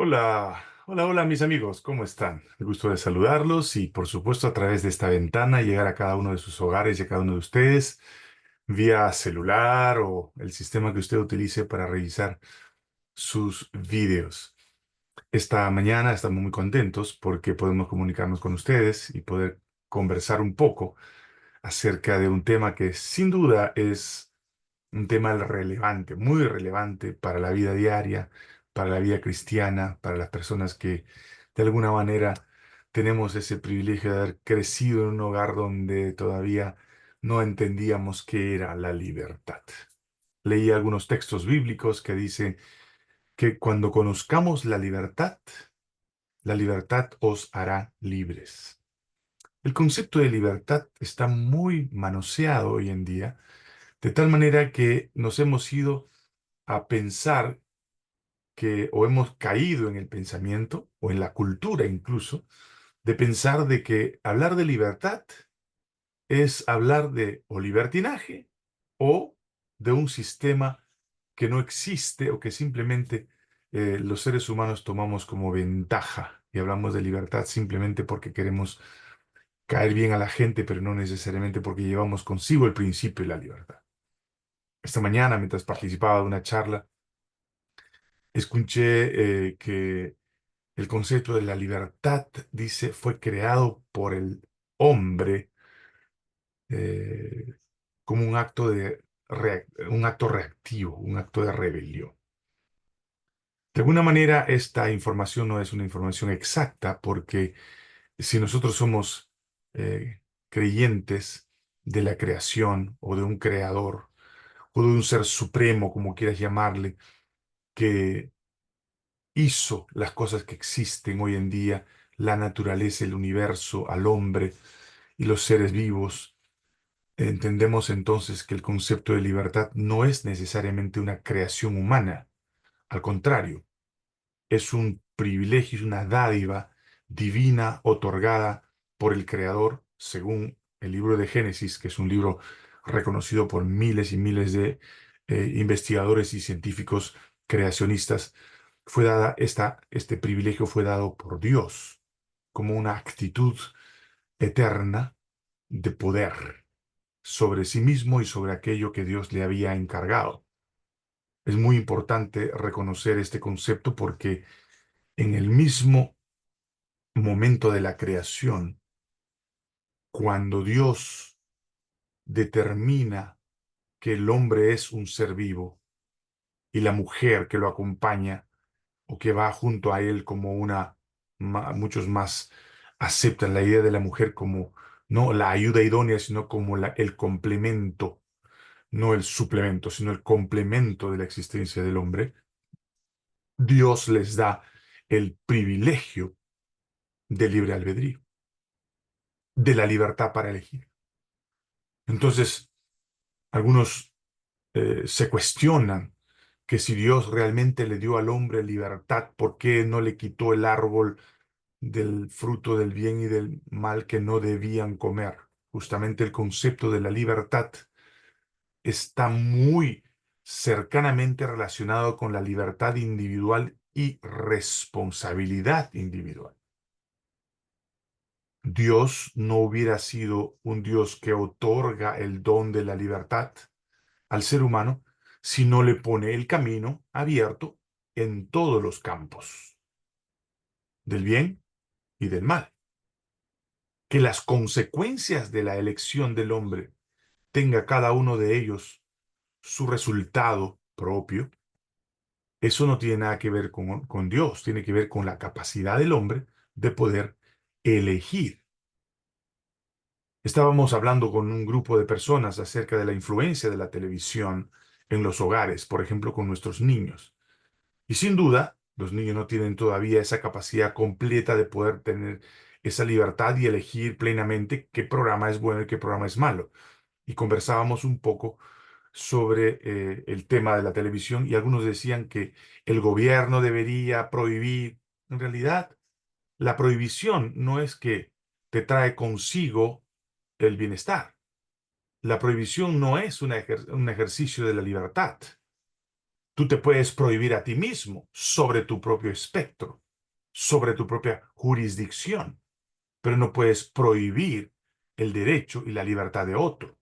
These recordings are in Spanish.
Hola, hola, hola mis amigos, ¿cómo están? El gusto de saludarlos y por supuesto a través de esta ventana llegar a cada uno de sus hogares y a cada uno de ustedes vía celular o el sistema que usted utilice para revisar sus videos. Esta mañana estamos muy contentos porque podemos comunicarnos con ustedes y poder conversar un poco acerca de un tema que sin duda es un tema relevante, muy relevante para la vida diaria, para la vida cristiana, para las personas que de alguna manera tenemos ese privilegio de haber crecido en un hogar donde todavía no entendíamos qué era la libertad. Leí algunos textos bíblicos que dicen que cuando conozcamos la libertad os hará libres. El concepto de libertad está muy manoseado hoy en día, de tal manera que nos hemos ido a pensar que, o hemos caído en el pensamiento, o en la cultura incluso, de pensar de que hablar de libertad es hablar de o libertinaje o de un sistema que no existe o que simplemente los seres humanos tomamos como ventaja y hablamos de libertad simplemente porque queremos caer bien a la gente, pero no necesariamente porque llevamos consigo el principio de la libertad. Esta mañana, mientras participaba de una charla, escuché que el concepto de la libertad, dice, fue creado por el hombre eh, como un acto un acto reactivo, un acto de rebelión. De alguna manera, esta información no es una información exacta porque si nosotros somos creyentes de la creación o de un creador o de un ser supremo, como quieras llamarle, que hizo las cosas que existen hoy en día, la naturaleza, el universo, al hombre y los seres vivos, entendemos entonces que el concepto de libertad no es necesariamente una creación humana. Al contrario, es un privilegio, es una dádiva divina otorgada por el Creador, según el libro de Génesis, que es un libro reconocido por miles y miles de investigadores y científicos creacionistas. Este privilegio fue dado por Dios como una actitud eterna de poder sobre sí mismo y sobre aquello que Dios le había encargado. Es muy importante reconocer este concepto porque en el mismo momento de la creación, cuando Dios determina que el hombre es un ser vivo y la mujer que lo acompaña o que va junto a él como muchos más aceptan la idea de la mujer como no la ayuda idónea, sino como el complemento, no el suplemento, sino el complemento de la existencia del hombre. Dios les da el privilegio del libre albedrío, de la libertad para elegir. Entonces, algunos se cuestionan que si Dios realmente le dio al hombre libertad, ¿por qué no le quitó el árbol del fruto del bien y del mal que no debían comer? Justamente el concepto de la libertad está muy cercanamente relacionado con la libertad individual y responsabilidad individual. Dios no hubiera sido un Dios que otorga el don de la libertad al ser humano si no le pone el camino abierto en todos los campos, del bien y del mal. Que las consecuencias de la elección del hombre tenga cada uno de ellos su resultado propio, eso no tiene nada que ver con Dios, tiene que ver con la capacidad del hombre de poder elegir. Estábamos hablando con un grupo de personas acerca de la influencia de la televisión en los hogares, por ejemplo, con nuestros niños. Y sin duda, los niños no tienen todavía esa capacidad completa de poder tener esa libertad y elegir plenamente qué programa es bueno y qué programa es malo. Y conversábamos un poco sobre el tema de la televisión y algunos decían que el gobierno debería prohibir. En realidad, la prohibición no es que te trae consigo el bienestar. La prohibición no es un ejercicio de la libertad. Tú te puedes prohibir a ti mismo sobre tu propio espectro, sobre tu propia jurisdicción, pero no puedes prohibir el derecho y la libertad de otro.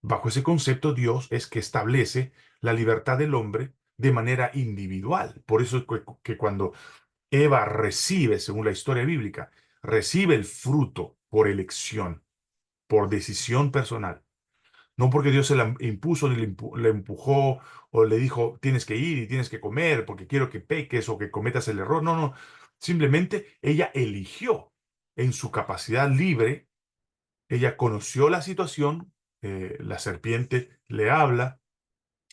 Bajo ese concepto, Dios es que establece la libertad del hombre de manera individual. Por eso es que cuando Eva recibe, según la historia bíblica, recibe el fruto por elección, por decisión personal. No porque Dios se la impuso ni le empujó o le dijo tienes que ir y tienes que comer porque quiero que peques o que cometas el error. No, no. Simplemente ella eligió en su capacidad libre, ella conoció la situación, la serpiente le habla,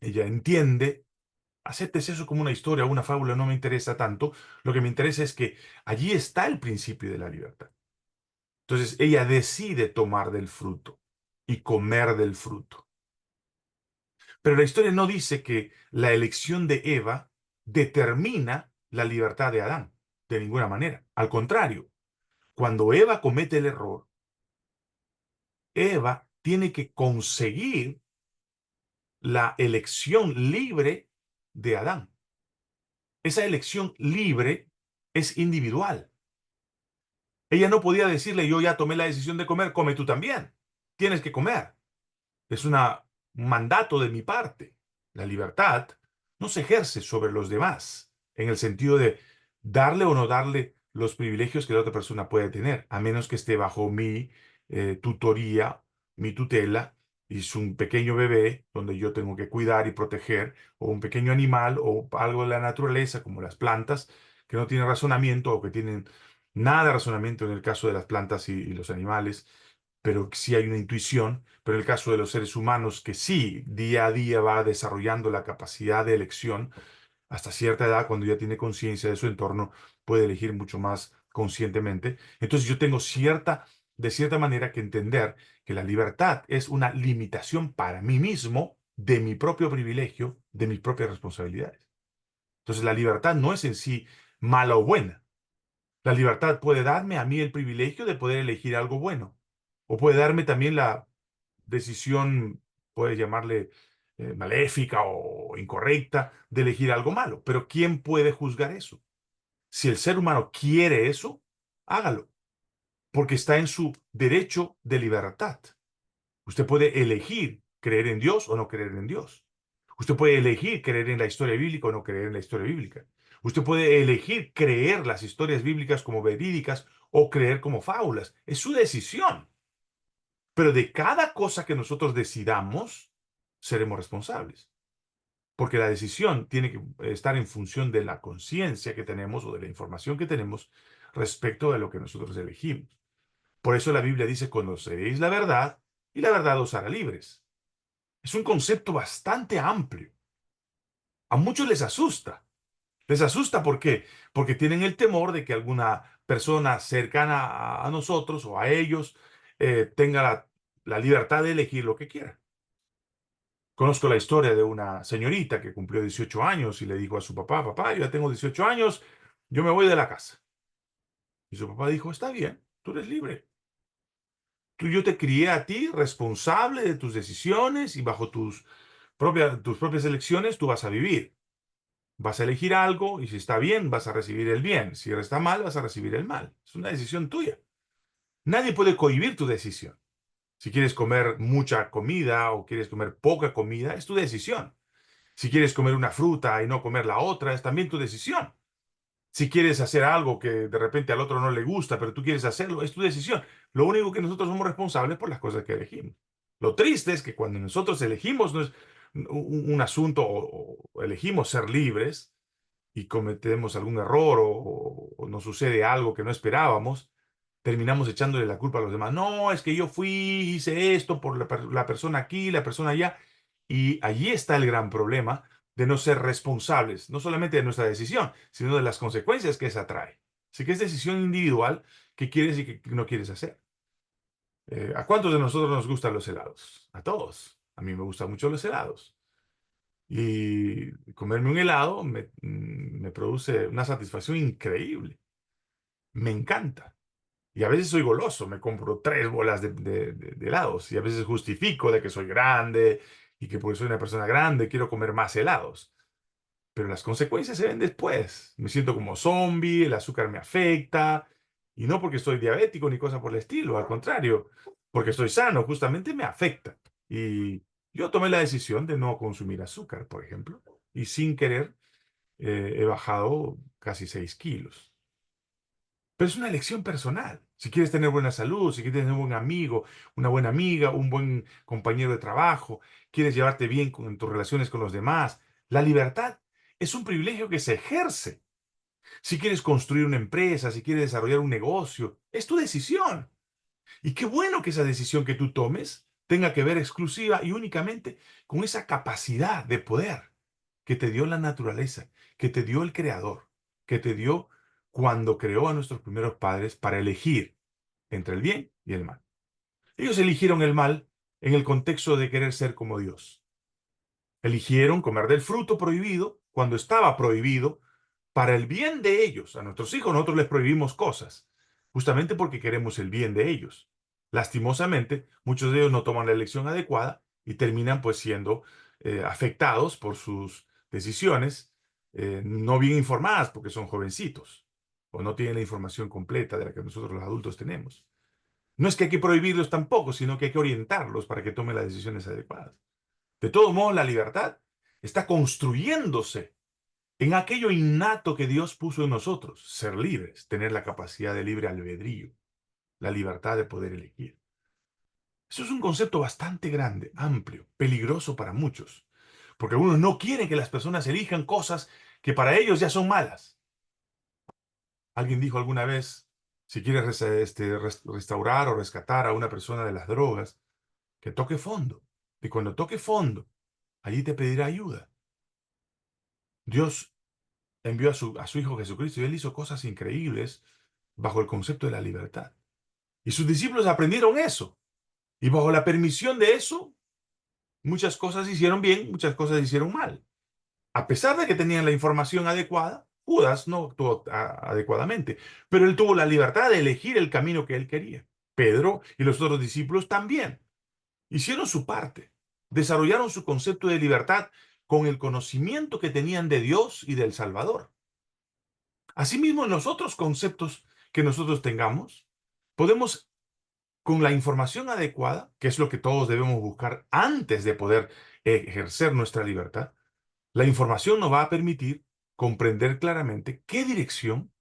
ella entiende. Aceptes eso como una historia o una fábula, no me interesa tanto. Lo que me interesa es que allí está el principio de la libertad. Entonces ella decide tomar del fruto y comer del fruto. Pero la historia no dice que la elección de Eva determina la libertad de Adán, de ninguna manera. Al contrario, cuando Eva comete el error, Eva tiene que conseguir la elección libre de Adán. Esa elección libre es individual. Ella no podía decirle, yo ya tomé la decisión de comer, come tú también. Tienes que comer. Es un mandato de mi parte. La libertad no se ejerce sobre los demás en el sentido de darle o no darle los privilegios que la otra persona puede tener, a menos que esté bajo mi tutoría, mi tutela, y es un pequeño bebé donde yo tengo que cuidar y proteger, o un pequeño animal o algo de la naturaleza, como las plantas, que no tienen razonamiento o que tienen nada de razonamiento en el caso de las plantas y los animales, pero sí hay una intuición. Pero en el caso de los seres humanos, que sí, día a día va desarrollando la capacidad de elección, hasta cierta edad, cuando ya tiene conciencia de su entorno, puede elegir mucho más conscientemente. Entonces yo tengo de cierta manera que entender que la libertad es una limitación para mí mismo de mi propio privilegio, de mis propias responsabilidades. Entonces la libertad no es en sí mala o buena. La libertad puede darme a mí el privilegio de poder elegir algo bueno, o puede darme también la decisión, puede llamarle maléfica o incorrecta, de elegir algo malo. Pero ¿quién puede juzgar eso? Si el ser humano quiere eso, hágalo, porque está en su derecho de libertad. Usted puede elegir creer en Dios o no creer en Dios. Usted puede elegir creer en la historia bíblica o no creer en la historia bíblica. Usted puede elegir creer las historias bíblicas como verídicas o creer como fábulas. Es su decisión. Pero de cada cosa que nosotros decidamos, seremos responsables. Porque la decisión tiene que estar en función de la conciencia que tenemos o de la información que tenemos respecto de lo que nosotros elegimos. Por eso la Biblia dice, conoceréis la verdad y la verdad os hará libres. Es un concepto bastante amplio. A muchos les asusta. Les asusta ¿por qué? Porque tienen el temor de que alguna persona cercana a nosotros o a ellos tenga la libertad de elegir lo que quiera. Conozco la historia de una señorita que cumplió 18 años y le dijo a su papá, papá, yo ya tengo 18 años, yo me voy de la casa. Y su papá dijo, está bien, tú eres libre. Yo te crié a ti responsable de tus decisiones y bajo tus propias elecciones tú vas a vivir. Vas a elegir algo y si está bien, vas a recibir el bien. Si está mal, vas a recibir el mal. Es una decisión tuya. Nadie puede cohibir tu decisión. Si quieres comer mucha comida o quieres comer poca comida, es tu decisión. Si quieres comer una fruta y no comer la otra, es también tu decisión. Si quieres hacer algo que de repente al otro no le gusta, pero tú quieres hacerlo, es tu decisión. Lo único que nosotros somos responsables por las cosas que elegimos. Lo triste es que cuando nosotros elegimos no es un asunto o elegimos ser libres y cometemos algún error o nos sucede algo que no esperábamos, terminamos echándole la culpa a los demás. No, es que yo fui, hice esto por la persona aquí, la persona allá. Y allí está el gran problema de no ser responsables, no solamente de nuestra decisión, sino de las consecuencias que esa trae. Así que es decisión individual qué quieres y qué no quieres hacer. ¿A cuántos de nosotros nos gustan los helados? A todos. A mí me gustan mucho los helados. Y comerme un helado me produce una satisfacción increíble. Me encanta. Y a veces soy goloso, me compro 3 bolas de helados y a veces justifico de que soy grande y que porque soy una persona grande quiero comer más helados. pero las consecuencias se ven después. Me siento como zombie, el azúcar me afecta, y no porque estoy diabético ni cosa por el estilo, al contrario, porque estoy sano, justamente me afecta. Y yo tomé la decisión de no consumir azúcar, por ejemplo, y sin querer he bajado casi 6 kilos. Pero es una elección personal. Si quieres tener buena salud, si quieres tener un buen amigo, una buena amiga, un buen compañero de trabajo, quieres llevarte bien con, en tus relaciones con los demás, la libertad es un privilegio que se ejerce. Si quieres construir una empresa, si quieres desarrollar un negocio, es tu decisión. Y qué bueno que esa decisión que tú tomes tenga que ver exclusiva y únicamente con esa capacidad de poder que te dio la naturaleza, que te dio el Creador, que te dio cuando creó a nuestros primeros padres para elegir entre el bien y el mal. Ellos eligieron el mal en el contexto de querer ser como Dios. Eligieron comer del fruto prohibido cuando estaba prohibido para el bien de ellos. A nuestros hijos nosotros les prohibimos cosas, justamente porque queremos el bien de ellos. Lastimosamente, muchos de ellos no toman la elección adecuada y terminan pues siendo afectados por sus decisiones, no bien informadas porque son jovencitos o no tienen la información completa de la que nosotros los adultos tenemos. No es que hay que prohibirlos tampoco, sino que hay que orientarlos para que tomen las decisiones adecuadas. De todos modos, la libertad está construyéndose en aquello innato que Dios puso en nosotros, ser libres, tener la capacidad de libre albedrío, la libertad de poder elegir. Eso es un concepto bastante grande, amplio, peligroso para muchos, porque algunos no quieren que las personas elijan cosas que para ellos ya son malas. Alguien dijo alguna vez, si quieres restaurar o rescatar a una persona de las drogas, que toque fondo. Y cuando toque fondo, allí te pedirá ayuda. Dios envió a su Hijo Jesucristo y Él hizo cosas increíbles bajo el concepto de la libertad. Y sus discípulos aprendieron eso. Y bajo la permisión de eso, muchas cosas hicieron bien, muchas cosas hicieron mal. A pesar de que tenían la información adecuada, Judas no actuó adecuadamente, pero él tuvo la libertad de elegir el camino que él quería. Pedro y los otros discípulos también hicieron su parte, desarrollaron su concepto de libertad con el conocimiento que tenían de Dios y del Salvador. Asimismo, en los otros conceptos que nosotros tengamos, podemos, con la información adecuada, que es lo que todos debemos buscar antes de poder ejercer nuestra libertad, la información nos va a permitir comprender claramente qué dirección,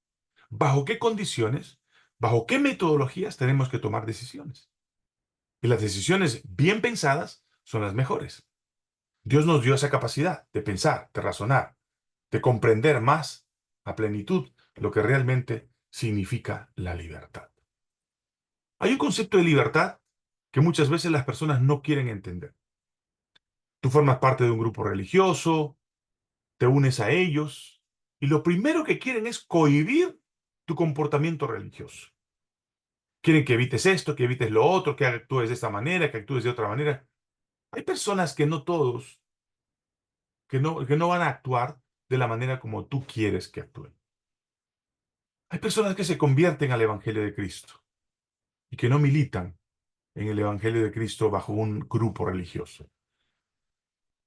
bajo qué condiciones, bajo qué metodologías tenemos que tomar decisiones. Y las decisiones bien pensadas son las mejores. Dios nos dio esa capacidad de pensar, de razonar, de comprender más a plenitud lo que realmente significa la libertad. Hay un concepto de libertad que muchas veces las personas no quieren entender. Tú formas parte de un grupo religioso, te unes a ellos, y lo primero que quieren es cohibir tu comportamiento religioso. Quieren que evites esto, que evites lo otro, que actúes de esta manera, que actúes de otra manera. Hay personas que no todos, que no van a actuar de la manera como tú quieres que actúen. Hay personas que se convierten al Evangelio de Cristo y que no militan en el Evangelio de Cristo bajo un grupo religioso.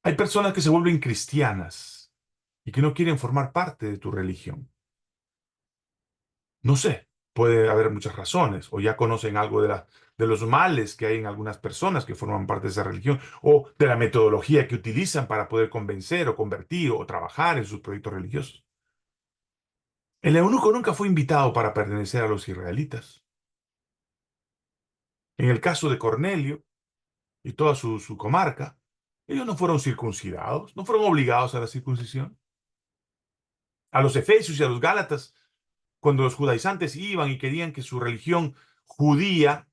Hay personas que se vuelven cristianas y que no quieren formar parte de tu religión. No sé, puede haber muchas razones, o ya conocen algo de los males que hay en algunas personas que forman parte de esa religión, o de la metodología que utilizan para poder convencer o convertir o trabajar en sus proyectos religiosos. El eunuco nunca fue invitado para pertenecer a los israelitas. En el caso de Cornelio y toda su comarca, ellos no fueron circuncidados, no fueron obligados a la circuncisión. A los efesios y a los gálatas, cuando los judaizantes iban y querían que su religión judía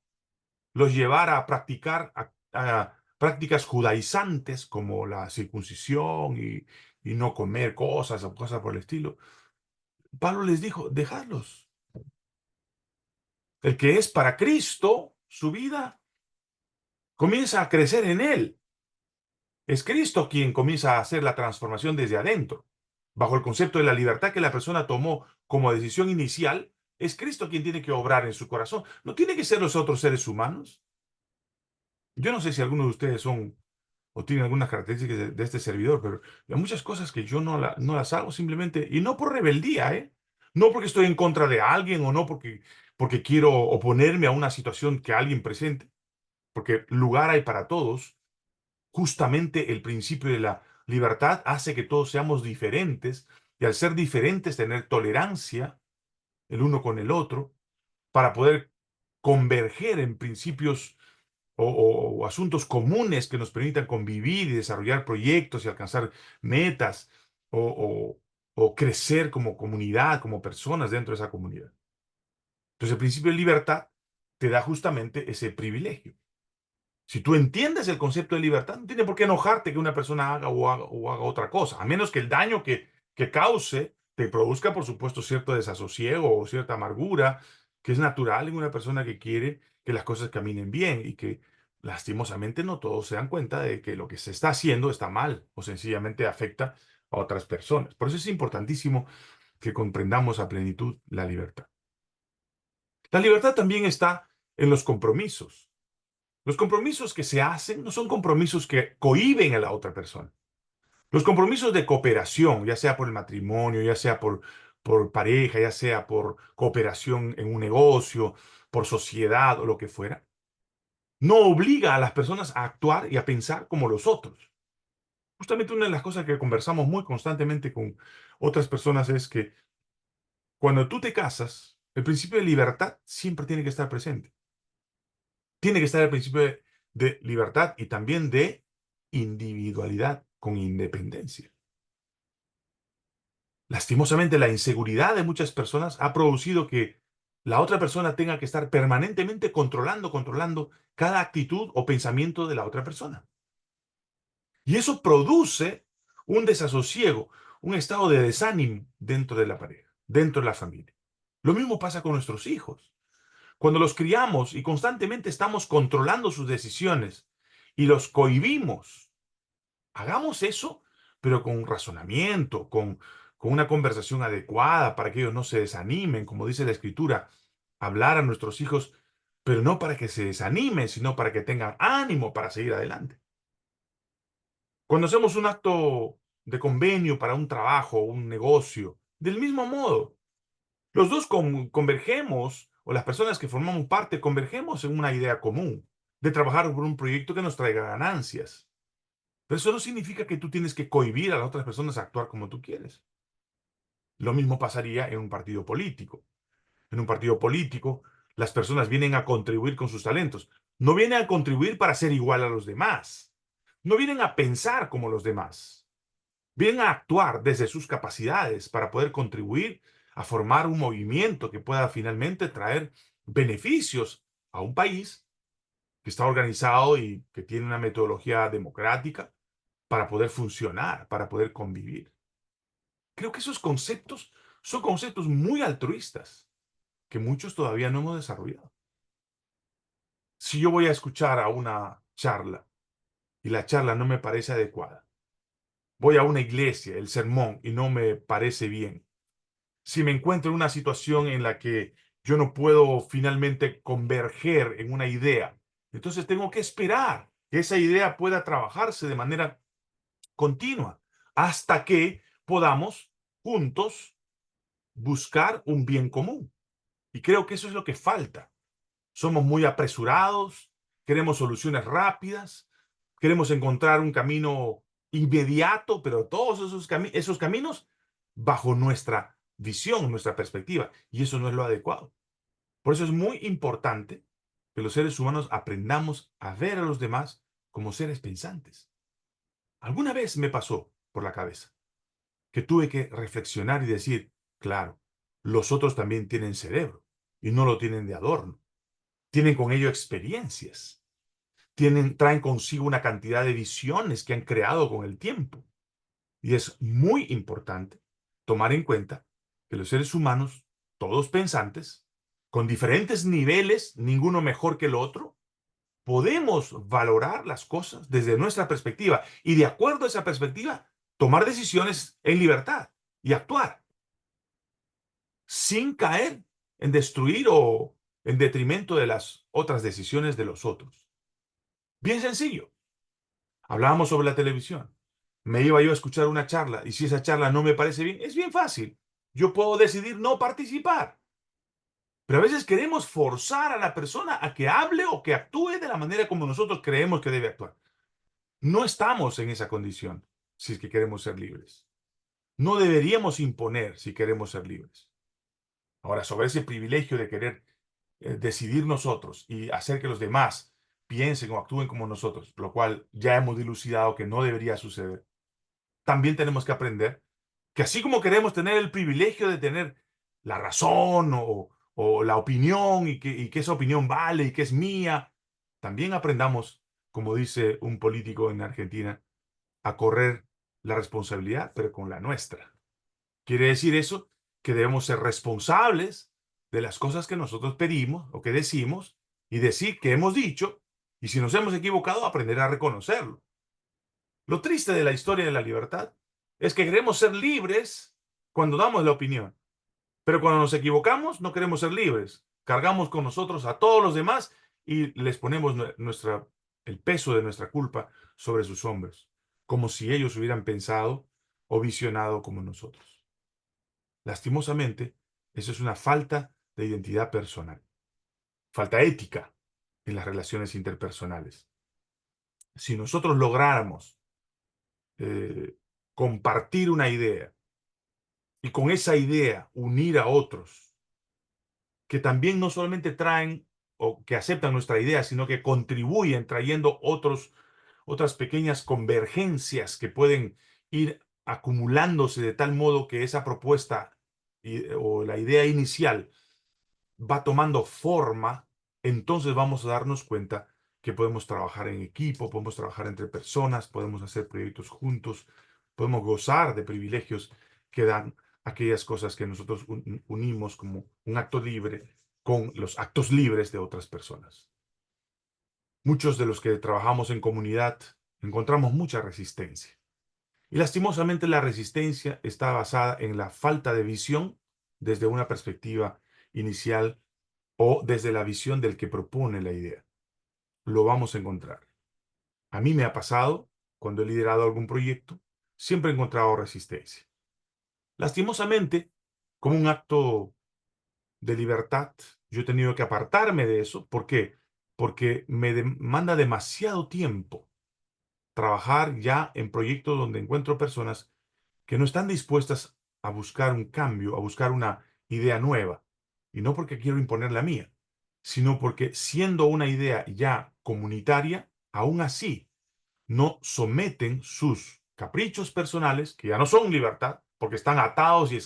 los llevara a practicar a prácticas judaizantes como la circuncisión y no comer cosas o cosas por el estilo, Pablo les dijo, dejadlos. El que es para Cristo, su vida comienza a crecer en él. Es Cristo quien comienza a hacer la transformación desde adentro. Bajo el concepto de la libertad que la persona tomó como decisión inicial, es Cristo quien tiene que obrar en su corazón. No tiene que ser los otros seres humanos. Yo no sé si algunos de ustedes son o tienen algunas características de este servidor, pero hay muchas cosas que yo no las hago simplemente, y no por rebeldía, ¿eh? No porque estoy en contra de alguien o no porque quiero oponerme a una situación que alguien presente, porque lugar hay para todos. Justamente el principio de la libertad hace que todos seamos diferentes y al ser diferentes tener tolerancia el uno con el otro para poder converger en principios o asuntos comunes que nos permitan convivir y desarrollar proyectos y alcanzar metas o crecer como comunidad, como personas dentro de esa comunidad. Entonces el principio de libertad te da justamente ese privilegio. Si tú entiendes el concepto de libertad, no tiene por qué enojarte que una persona haga otra cosa, a menos que el daño que cause te produzca, por supuesto, cierto desasosiego o cierta amargura, que es natural en una persona que quiere que las cosas caminen bien y que lastimosamente no todos se dan cuenta de que lo que se está haciendo está mal o sencillamente afecta a otras personas. Por eso es importantísimo que comprendamos a plenitud la libertad. La libertad también está en los compromisos. Los compromisos que se hacen no son compromisos que cohíben a la otra persona. Los compromisos de cooperación, ya sea por el matrimonio, ya sea por pareja, ya sea por cooperación en un negocio, por sociedad o lo que fuera, no obliga a las personas a actuar y a pensar como los otros. Justamente una de las cosas que conversamos muy constantemente con otras personas es que cuando tú te casas, el principio de libertad siempre tiene que estar presente. Tiene que estar el principio de libertad y también de individualidad con independencia. Lastimosamente, la inseguridad de muchas personas ha producido que la otra persona tenga que estar permanentemente controlando cada actitud o pensamiento de la otra persona. Y eso produce un desasosiego, un estado de desánimo dentro de la pareja, dentro de la familia. Lo mismo pasa con nuestros hijos. Cuando los criamos y constantemente estamos controlando sus decisiones y los cohibimos, hagamos eso, pero con razonamiento, con una conversación adecuada para que ellos no se desanimen, como dice la Escritura, hablar a nuestros hijos, pero no para que se desanimen, sino para que tengan ánimo para seguir adelante. Cuando hacemos un acto de convenio para un trabajo, un negocio, del mismo modo, los dos convergemos, o las personas que formamos parte, convergemos en una idea común de trabajar por un proyecto que nos traiga ganancias. Pero eso no significa que tú tienes que cohibir a las otras personas a actuar como tú quieres. Lo mismo pasaría en un partido político. En un partido político, las personas vienen a contribuir con sus talentos. No vienen a contribuir para ser igual a los demás. No vienen a pensar como los demás. Vienen a actuar desde sus capacidades para poder contribuir a formar un movimiento que pueda finalmente traer beneficios a un país que está organizado y que tiene una metodología democrática para poder funcionar, para poder convivir. Creo que esos conceptos son conceptos muy altruistas que muchos todavía no hemos desarrollado. Si yo voy a escuchar a una charla y la charla no me parece adecuada, voy a una iglesia, el sermón, y no me parece bien. Si me encuentro en una situación en la que yo no puedo finalmente converger en una idea, entonces tengo que esperar que esa idea pueda trabajarse de manera continua hasta que podamos juntos buscar un bien común. Y creo que eso es lo que falta. Somos muy apresurados, queremos soluciones rápidas, queremos encontrar un camino inmediato, pero todos esos caminos bajo nuestra visión, nuestra perspectiva. Y eso no es lo adecuado. Por eso es muy importante que los seres humanos aprendamos a ver a los demás como seres pensantes. Alguna vez me pasó por la cabeza que tuve que reflexionar y decir, claro, los otros también tienen cerebro y no lo tienen de adorno. Tienen con ello experiencias. Traen consigo una cantidad de visiones que han creado con el tiempo. Y es muy importante tomar en cuenta que los seres humanos, todos pensantes, con diferentes niveles, ninguno mejor que el otro, podemos valorar las cosas desde nuestra perspectiva y de acuerdo a esa perspectiva, tomar decisiones en libertad y actuar sin caer en destruir o en detrimento de las otras decisiones de los otros. Bien sencillo. Hablábamos sobre la televisión. Me iba yo a escuchar una charla y si esa charla no me parece bien, es bien fácil. Yo puedo decidir no participar. Pero a veces queremos forzar a la persona a que hable o que actúe de la manera como nosotros creemos que debe actuar. No estamos en esa condición si es que queremos ser libres. No deberíamos imponer si queremos ser libres. Ahora, sobre ese privilegio de querer decidir nosotros y hacer que los demás piensen o actúen como nosotros, lo cual ya hemos dilucidado que no debería suceder, también tenemos que aprender que así como queremos tener el privilegio de tener la razón o la opinión y que esa opinión vale y que es mía, también aprendamos, como dice un político en Argentina, a correr la responsabilidad, pero con la nuestra. Quiere decir eso que debemos ser responsables de las cosas que nosotros pedimos o que decimos y decir que hemos dicho, y si nos hemos equivocado, aprender a reconocerlo. Lo triste de la historia de la libertad es que queremos ser libres cuando damos la opinión, pero cuando nos equivocamos no queremos ser libres. Cargamos con nosotros a todos los demás y les ponemos el peso de nuestra culpa sobre sus hombros, como si ellos hubieran pensado o visionado como nosotros. Lastimosamente, eso es una falta de identidad personal, falta ética en las relaciones interpersonales. Si nosotros lográramos eh, compartir una idea y con esa idea unir a otros que también no solamente traen o que aceptan nuestra idea, sino que contribuyen trayendo otras pequeñas convergencias que pueden ir acumulándose de tal modo que esa propuesta o la idea inicial va tomando forma, entonces vamos a darnos cuenta que podemos trabajar en equipo, podemos trabajar entre personas, podemos hacer proyectos juntos, podemos gozar de privilegios que dan aquellas cosas que nosotros unimos como un acto libre con los actos libres de otras personas. Muchos de los que trabajamos en comunidad encontramos mucha resistencia. Y lastimosamente la resistencia está basada en la falta de visión desde una perspectiva inicial o desde la visión del que propone la idea. Lo vamos a encontrar. A mí me ha pasado, cuando he liderado algún proyecto, siempre he encontrado resistencia. Lastimosamente, como un acto de libertad, yo he tenido que apartarme de eso. ¿Por qué? Porque me demanda demasiado tiempo trabajar ya en proyectos donde encuentro personas que no están dispuestas a buscar un cambio, a buscar una idea nueva. Y no porque quiero imponer la mía, sino porque siendo una idea ya comunitaria, aún así no someten sus caprichos personales, que ya no son libertad, porque están atados y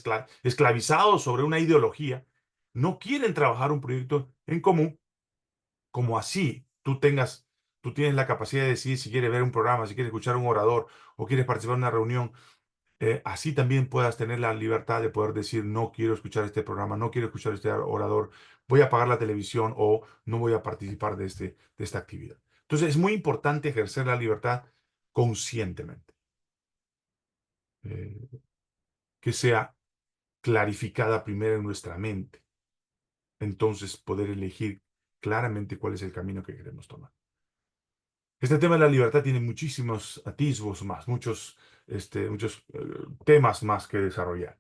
esclavizados sobre una ideología, no quieren trabajar un proyecto en común, como así tú tienes la capacidad de decidir si quieres ver un programa, si quieres escuchar a un orador o quieres participar en una reunión, así también puedas tener la libertad de poder decir, no quiero escuchar este programa, no quiero escuchar este orador, voy a apagar la televisión o no voy a participar de esta actividad. Entonces es muy importante ejercer la libertad conscientemente, eh, que sea clarificada primero en nuestra mente, entonces poder elegir claramente cuál es el camino que queremos tomar. Este tema de la libertad tiene muchísimos atisbos más, muchos temas más que desarrollar.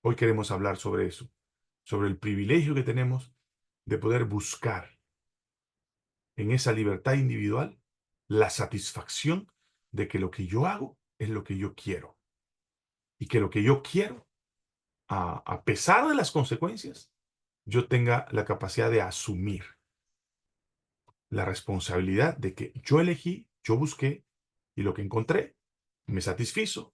Hoy queremos hablar sobre eso, sobre el privilegio que tenemos de poder buscar en esa libertad individual la satisfacción de que lo que yo hago es lo que yo quiero y que lo que yo quiero, a pesar de las consecuencias, yo tenga la capacidad de asumir la responsabilidad de que yo elegí, yo busqué y lo que encontré me satisfizo,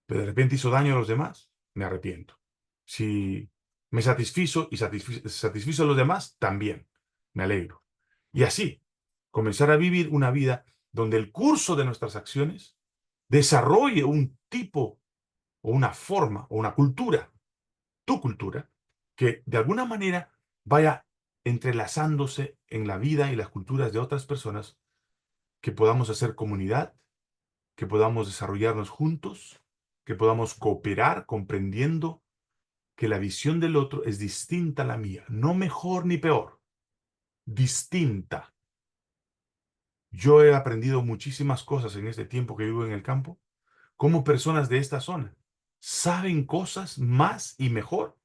pero de repente hizo daño a los demás, me arrepiento. Si me satisfizo y satisfizo a los demás, también me alegro. Y así, comenzar a vivir una vida donde el curso de nuestras acciones desarrolle un tipo o una forma o una cultura, tu cultura, que de alguna manera vaya entrelazándose en la vida y las culturas de otras personas, que podamos hacer comunidad, que podamos desarrollarnos juntos, que podamos cooperar comprendiendo que la visión del otro es distinta a la mía, no mejor ni peor, distinta. Yo he aprendido muchísimas cosas en este tiempo que vivo en el campo, como personas de esta zona saben cosas más y mejor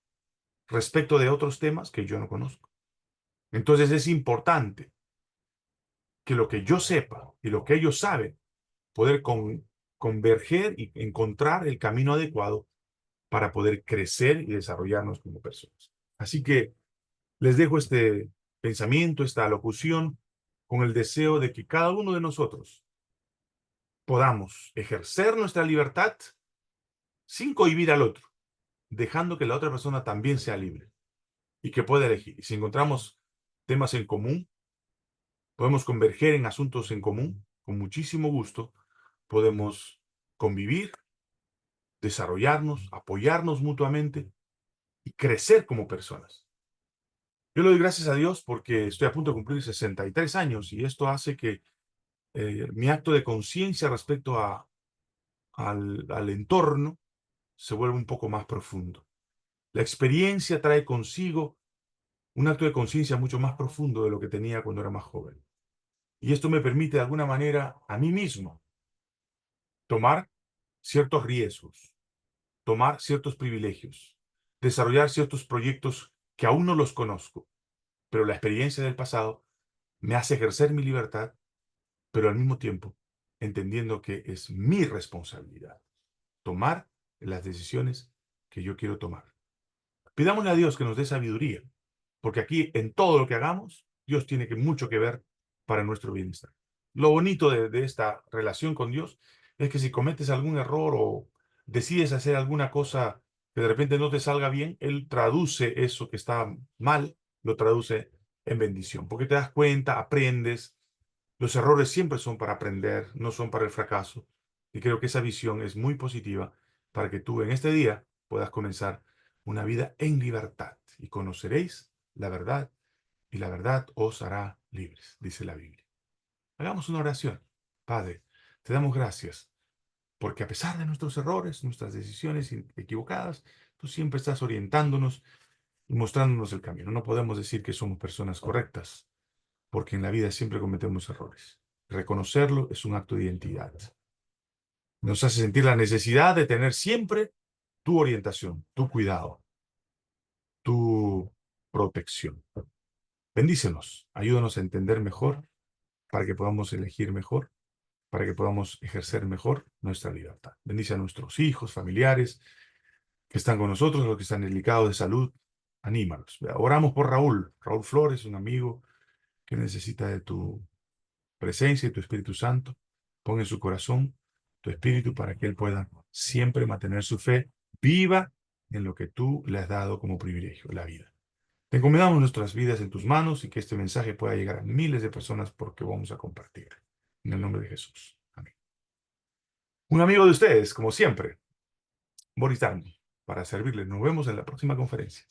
respecto de otros temas que yo no conozco. Entonces es importante que lo que yo sepa y lo que ellos saben, poder converger y encontrar el camino adecuado para poder crecer y desarrollarnos como personas. Así que les dejo este pensamiento, esta locución, con el deseo de que cada uno de nosotros podamos ejercer nuestra libertad sin cohibir al otro, dejando que la otra persona también sea libre y que pueda elegir. Y si encontramos temas en común, podemos converger en asuntos en común, con muchísimo gusto, podemos convivir, desarrollarnos, apoyarnos mutuamente y crecer como personas. Yo le doy gracias a Dios porque estoy a punto de cumplir 63 años y esto hace que mi acto de conciencia respecto al entorno se vuelva un poco más profundo. La experiencia trae consigo un acto de conciencia mucho más profundo de lo que tenía cuando era más joven. Y esto me permite de alguna manera a mí mismo tomar ciertos riesgos, tomar ciertos privilegios, desarrollar ciertos proyectos que aún no los conozco, pero la experiencia del pasado me hace ejercer mi libertad, pero al mismo tiempo entendiendo que es mi responsabilidad tomar las decisiones que yo quiero tomar. Pidámosle a Dios que nos dé sabiduría, porque aquí en todo lo que hagamos, Dios tiene mucho que ver para nuestro bienestar. Lo bonito de esta relación con Dios es que si cometes algún error o decides hacer alguna cosa que de repente no te salga bien, Él traduce eso que está mal, lo traduce en bendición, porque te das cuenta, aprendes. Los errores siempre son para aprender, no son para el fracaso. Y creo que esa visión es muy positiva para que tú en este día puedas comenzar una vida en libertad y conoceréis la verdad y la verdad os hará libres, dice la Biblia. Hagamos una oración. Padre, te damos gracias porque a pesar de nuestros errores, nuestras decisiones equivocadas, tú siempre estás orientándonos y mostrándonos el camino. No podemos decir que somos personas correctas porque en la vida siempre cometemos errores. Reconocerlo es un acto de identidad. Nos hace sentir la necesidad de tener siempre tu orientación, tu cuidado, tu protección. Bendícenos, ayúdanos a entender mejor para que podamos elegir mejor, para que podamos ejercer mejor nuestra libertad. Bendice a nuestros hijos, familiares que están con nosotros, los que están delicados de salud, anímalos. Oramos por Raúl, Raúl Flores, un amigo que necesita de tu presencia y tu Espíritu Santo. Pon en su corazón tu espíritu para que él pueda siempre mantener su fe viva en lo que tú le has dado como privilegio, la vida. Te encomendamos nuestras vidas en tus manos y que este mensaje pueda llegar a miles de personas porque vamos a compartir. En el nombre de Jesús. Amén. Un amigo de ustedes, como siempre, Boris Darmon, para servirles. Nos vemos en la próxima conferencia.